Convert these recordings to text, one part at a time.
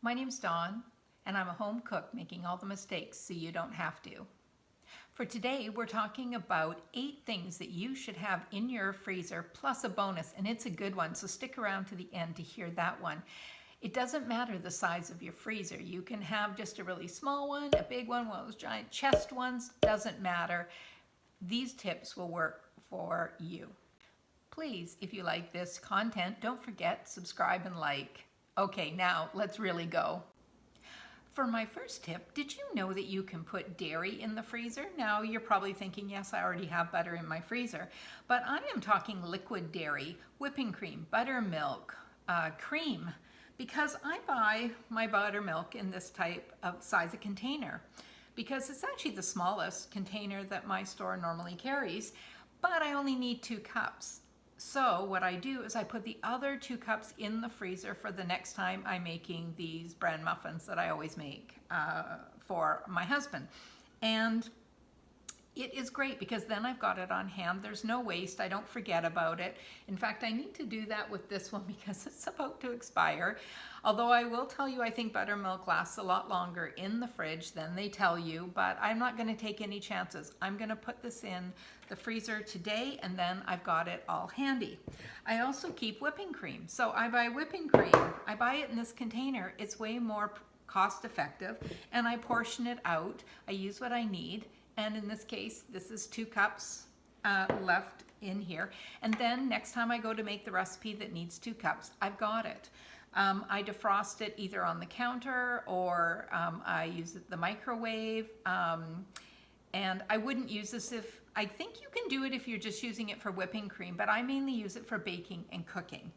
My name's Dawn, and I'm a home cook making all the mistakes so you don't have to. For today, we're talking about 8 things that you should have in your freezer, plus a bonus, and it's a good one, so stick around to the end to hear that one. It doesn't matter the size of your freezer. You can have just a really small one, a big one of those giant chest ones, doesn't matter. These tips will work for you. Please, if you like this content, don't forget, subscribe and like. Okay, now let's really go. For my first tip, did you know that you can put dairy in the freezer? Now you're probably thinking, yes, I already have butter in my freezer, but I am talking liquid dairy, whipping cream, buttermilk, cream, because I buy my buttermilk in this type of size of container because it's actually the smallest container that my store normally carries, but I only need 2 cups. So what I do is I put the other 2 cups in the freezer for the next time I'm making these bran muffins that I always make for my husband. And it is great because then I've got it on hand. There's no waste. I don't forget about it. In fact, I need to do that with this one because it's about to expire. Although I will tell you, I think buttermilk lasts a lot longer in the fridge than they tell you, but I'm not going to take any chances. I'm going to put this in the freezer today, and then I've got it all handy. I also keep whipping cream. So I buy whipping cream. I buy it in this container. It's way more cost effective, and I portion it out. I use what I need. And in this case, this is 2 cups left in here. And then next time I go to make the recipe that needs 2 cups, I've got it. I defrost it either on the counter or I use it in the microwave. And I wouldn't use this I think you can do it if you're just using it for whipping cream, but I mainly use it for baking and cooking.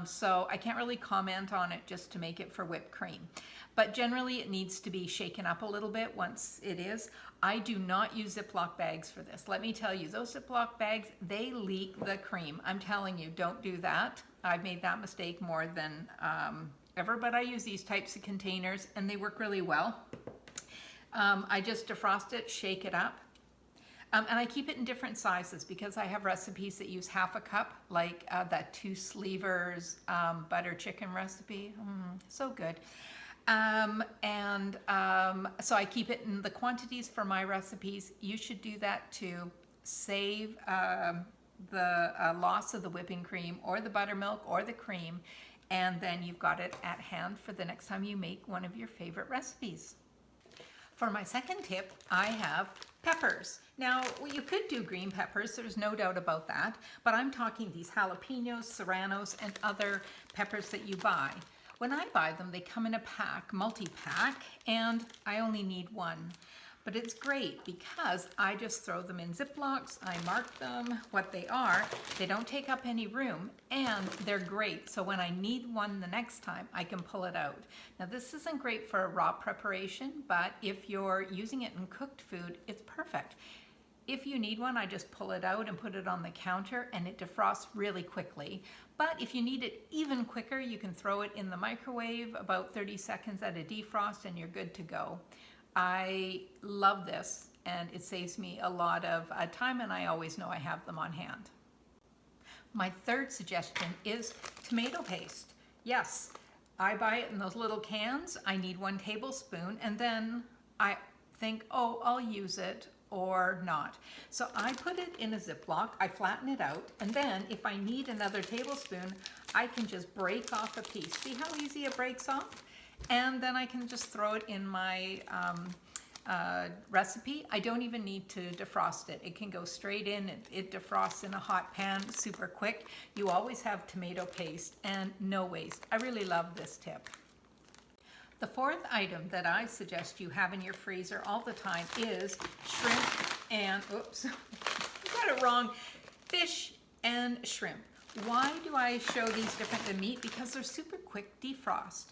So I can't really comment on it just to make it for whipped cream. But generally it needs to be shaken up a little bit once it is. I do not use Ziploc bags for this. Let me tell you, those Ziploc bags, they leak the cream. I'm telling you, don't do that. I've made that mistake more than ever, but I use these types of containers and they work really well. I just defrost it, shake it up. And I keep it in different sizes because I have recipes that use half a cup, like that 2 slivers butter chicken recipe. So good. So I keep it in the quantities for my recipes. You should do that to save the loss of the whipping cream or the buttermilk or the cream, and then you've got it at hand for the next time you make one of your favorite recipes. For my second tip, I have peppers. Now, you could do green peppers, there's no doubt about that, but I'm talking these jalapenos, serranos, and other peppers that you buy. When I buy them, they come in a pack, multi-pack, and I only need 1. But it's great because I just throw them in Ziplocs, I mark them what they are, they don't take up any room, and they're great. So when I need one the next time, I can pull it out. Now this isn't great for a raw preparation, but if you're using it in cooked food, it's perfect. If you need one, I just pull it out and put it on the counter and it defrosts really quickly. But if you need it even quicker, you can throw it in the microwave, about 30 seconds at a defrost, and you're good to go. I love this and it saves me a lot of time, and I always know I have them on hand. My third suggestion is tomato paste. Yes, I buy it in those little cans. I need 1 tablespoon and then I think, oh, I'll use it or not. So I put it in a Ziploc, I flatten it out, and then if I need another tablespoon, I can just break off a piece. See how easy it breaks off? And then I can just throw it in my recipe. I don't even need to defrost it. It can go straight in. It defrosts in a hot pan super quick. You always have tomato paste and no waste. I really love this tip. The 4th item that I suggest you have in your freezer all the time is shrimp and, oops, I got it wrong, fish and shrimp. Why do I show these different than meat? Because they're super quick defrost.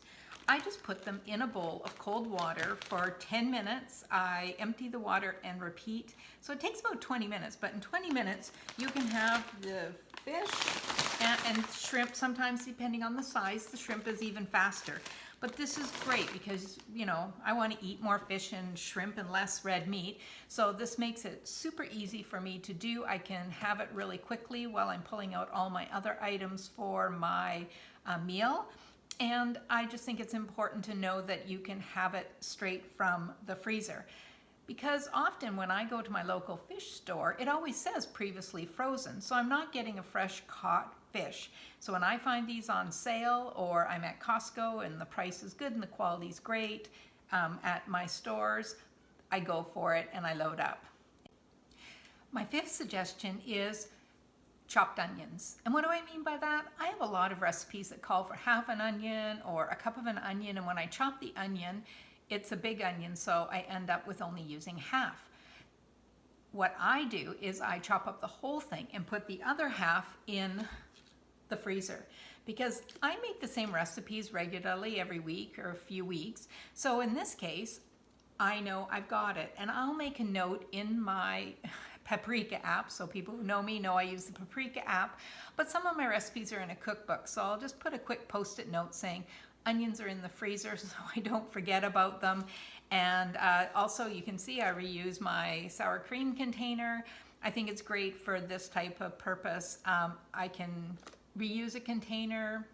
I just put them in a bowl of cold water for 10 minutes. I empty the water and repeat. So it takes about 20 minutes, but in 20 minutes you can have the fish and shrimp. Sometimes, depending on the size, the shrimp is even faster. But this is great because, you know, I want to eat more fish and shrimp and less red meat. So this makes it super easy for me to do. I can have it really quickly while I'm pulling out all my other items for my meal. And I just think it's important to know that you can have it straight from the freezer. Because often when I go to my local fish store, it always says previously frozen. So I'm not getting a fresh caught fish. So when I find these on sale, or I'm at Costco and the price is good and the quality is great, at my stores, I go for it and I load up. My fifth suggestion is chopped onions. And what do I mean by that? I have a lot of recipes that call for half an onion or a cup of an onion, and when I chop the onion, it's a big onion, so I end up with only using half. What I do is I chop up the whole thing and put the other half in the freezer, because I make the same recipes regularly every week or a few weeks. So in this case, I know I've got it, and I'll make a note in my Paprika app, so people who know me know I use the Paprika app, but some of my recipes are in a cookbook, so I'll just put a quick post-it note saying onions are in the freezer so I don't forget about them. And also you can see I reuse my sour cream container. I think it's great for this type of purpose. I can reuse a container,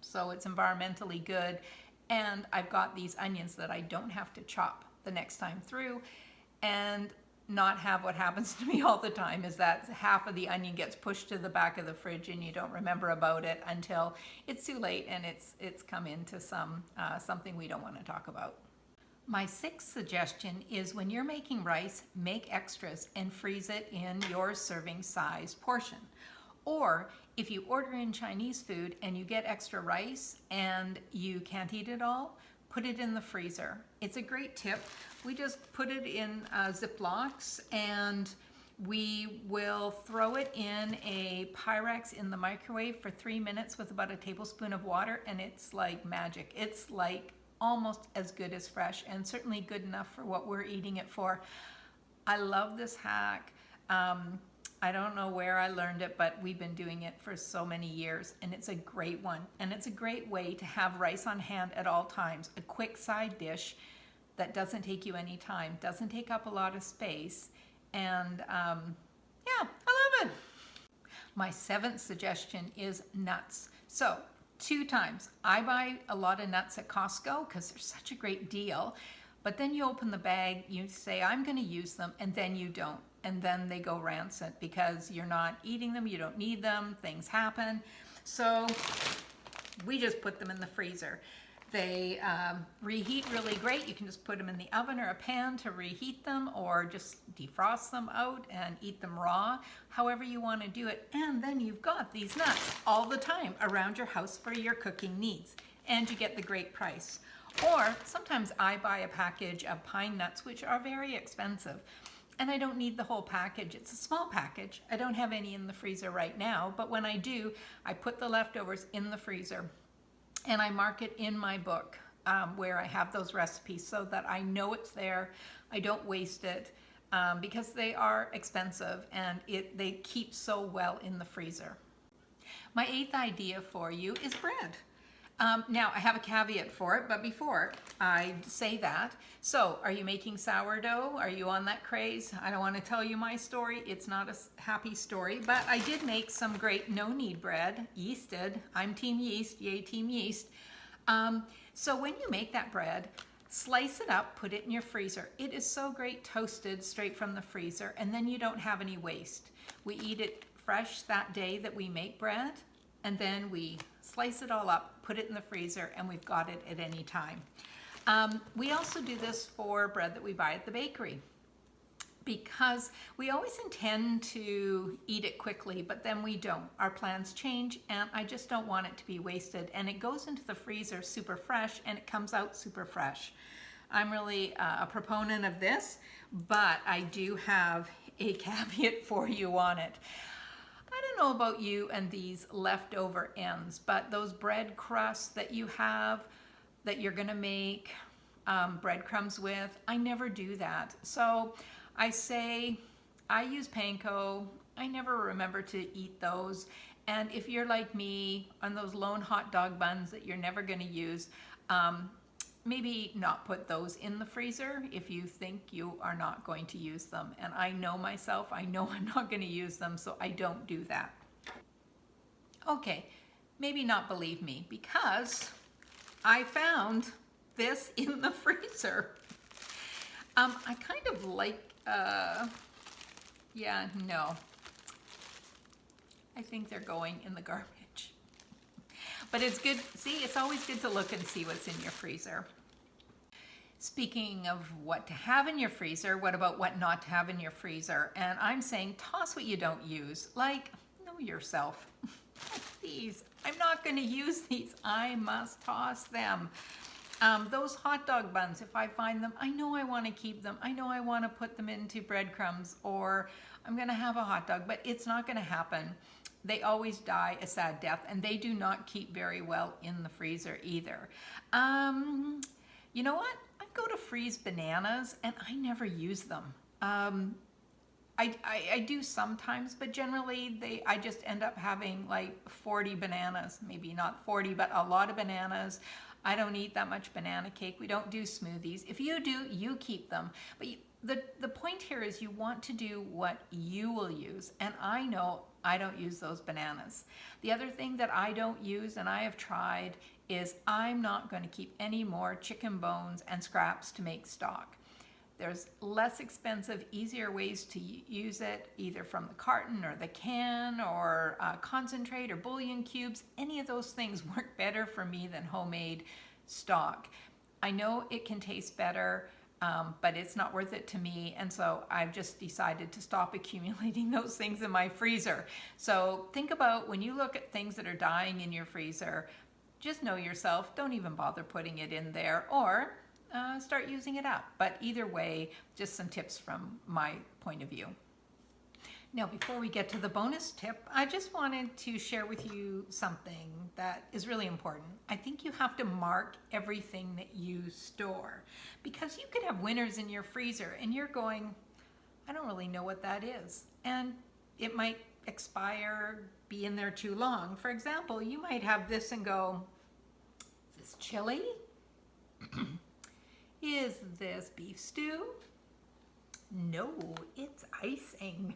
so it's environmentally good, and I've got these onions that I don't have to chop the next time through, and not have what happens to me all the time is that half of the onion gets pushed to the back of the fridge and you don't remember about it until it's too late and it's come into something we don't want to talk about. My sixth suggestion is when you're making rice, make extras and freeze it in your serving size portion. Or if you order in Chinese food and you get extra rice and you can't eat it all, put it in the freezer. It's a great tip. We just put it in Ziplocs, and we will throw it in a Pyrex in the microwave for 3 minutes with about a tablespoon of water, and it's like magic. It's like almost as good as fresh, and certainly good enough for what we're eating it for. I love this hack. I don't know where I learned it, but we've been doing it for so many years, and it's a great one. And it's a great way to have rice on hand at all times. A quick side dish that doesn't take you any time, doesn't take up a lot of space, and yeah, I love it. My seventh suggestion is nuts. So 2 times, I buy a lot of nuts at Costco because they're such a great deal, but then you open the bag, you say, I'm gonna use them, and then you don't. And then they go rancid because you're not eating them, you don't need them, things happen. So we just put them in the freezer. They reheat really great. You can just put them in the oven or a pan to reheat them, or just defrost them out and eat them raw, however you want to do it. And then you've got these nuts all the time around your house for your cooking needs, and you get the great price. Or sometimes I buy a package of pine nuts, which are very expensive, and I don't need the whole package. It's a small package. I don't have any in the freezer right now, but when I do, I put the leftovers in the freezer, and I mark it in my book where I have those recipes so that I know it's there. I don't waste it because they are expensive, and they keep so well in the freezer. My 8th idea for you is bread. Now, I have a caveat for it, but before I say that, so are you making sourdough? Are you on that craze? I don't want to tell you my story. It's not a happy story, but I did make some great no-knead bread, yeasted. I'm team yeast, yay team yeast. So when you make that bread, slice it up, put it in your freezer. It is so great toasted straight from the freezer, and then you don't have any waste. We eat it fresh that day that we make bread, and then we slice it all up, put it in the freezer, and we've got it at any time. We also do this for bread that we buy at the bakery, because we always intend to eat it quickly, but then we don't. Our plans change, and I just don't want it to be wasted. And it goes into the freezer super fresh, and it comes out super fresh. I'm really a proponent of this, but I do have a caveat for you on it. I don't know about you and these leftover ends, but those bread crusts that you have that you're gonna make breadcrumbs with, I never do that. So I say, I use panko. I never remember to eat those. And if you're like me on those lone hot dog buns that you're never gonna use, maybe not put those in the freezer if you think you are not going to use them. And I know myself, I know I'm not going to use them, so I don't do that. Okay, maybe not believe me, because I found this in the freezer. I kind of like, yeah, no. I think they're going in the garbage. But it's good, see, it's always good to look and see what's in your freezer. Speaking of what to have in your freezer, what about what not to have in your freezer? And I'm saying toss what you don't use. Like, know yourself. These, I'm not going to use these. I must toss them. Those hot dog buns, if I find them, I know I want to keep them. I know I want to put them into breadcrumbs, or I'm going to have a hot dog, but it's not going to happen. They always die a sad death, and they do not keep very well in the freezer either. You know what? I go to freeze bananas, and I never use them. I do sometimes, but generally I just end up having like 40 bananas, maybe not 40, but a lot of bananas. I don't eat that much banana cake. We don't do smoothies. If you do, you keep them. But the point here is you want to do what you will use. And I know I don't use those bananas. The other thing that I don't use, and I have tried, is I'm not going to keep any more chicken bones and scraps to make stock. There's less expensive, easier ways to use it, either from the carton or the can or concentrate or bouillon cubes. Any of those things work better for me than homemade stock. I know it can taste better, but it's not worth it to me. And so I've just decided to stop accumulating those things in my freezer. So think about when you look at things that are dying in your freezer, just know yourself, don't even bother putting it in there, or start using it up. But either way, just some tips from my point of view. Now, before we get to the bonus tip, I just wanted to share with you something that is really important. I think you have to mark everything that you store, because you could have winners in your freezer and you're going, I don't really know what that is. And it might expire, be in there too long. For example, you might have this and go, is this chili? Is this beef stew? No, it's icing.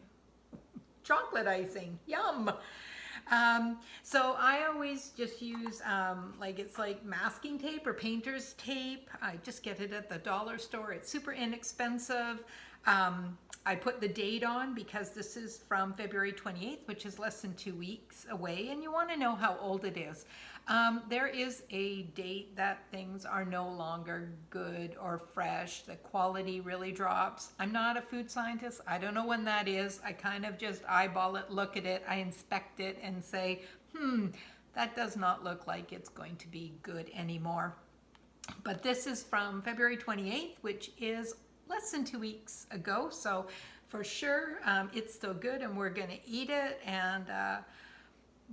Chocolate icing, yum. So I always just use it's like masking tape or painter's tape. I just get it at the dollar store. It's super inexpensive. I put the date on because this is from February 28th, which is less than 2 weeks away, and you want to know how old it is. There is a date that things are no longer good or fresh. The quality really drops. I'm not a food scientist. I don't know when that is. I kind of just eyeball it, look at it, I inspect it and say, that does not look like it's going to be good anymore. But this is from February 28th, which is less than 2 weeks ago. So for sure, it's still good and we're going to eat it. And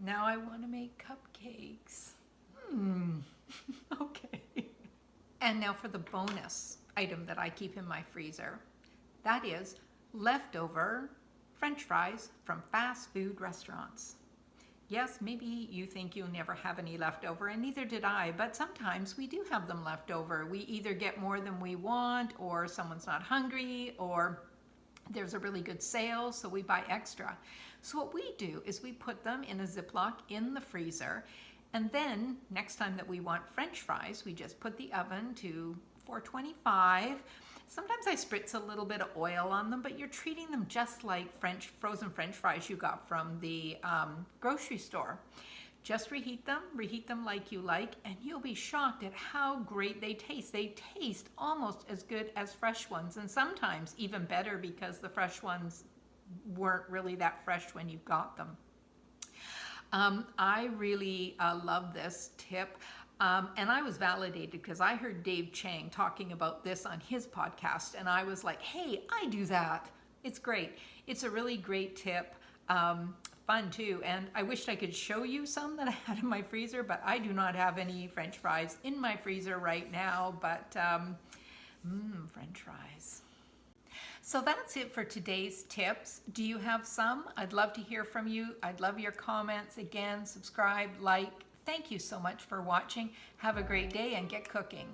now I want to make cupcakes. Okay. And now for the bonus item that I keep in my freezer. That is leftover French fries from fast food restaurants. Yes, maybe you think you'll never have any leftover, and neither did I, but sometimes we do have them left over. We either get more than we want, or someone's not hungry, or there's a really good sale, so we buy extra. So what we do is we put them in a Ziploc in the freezer, and then next time that we want French fries, we just put the oven to 425. Sometimes I spritz a little bit of oil on them, but you're treating them just like frozen French fries you got from the grocery store. Just reheat them like you like, and you'll be shocked at how great they taste. They taste almost as good as fresh ones, and sometimes even better because the fresh ones weren't really that fresh when you got them. I really love this tip. And I was validated because I heard Dave Chang talking about this on his podcast, and I was like, hey, I do that. It's great. It's a really great tip. Fun too. And I wished I could show you some that I had in my freezer, but I do not have any French fries in my freezer right now, but French fries. So that's it for today's tips. Do you have some? I'd love to hear from you. I'd love your comments. Again, subscribe, like. Thank you so much for watching. Have a great day and get cooking.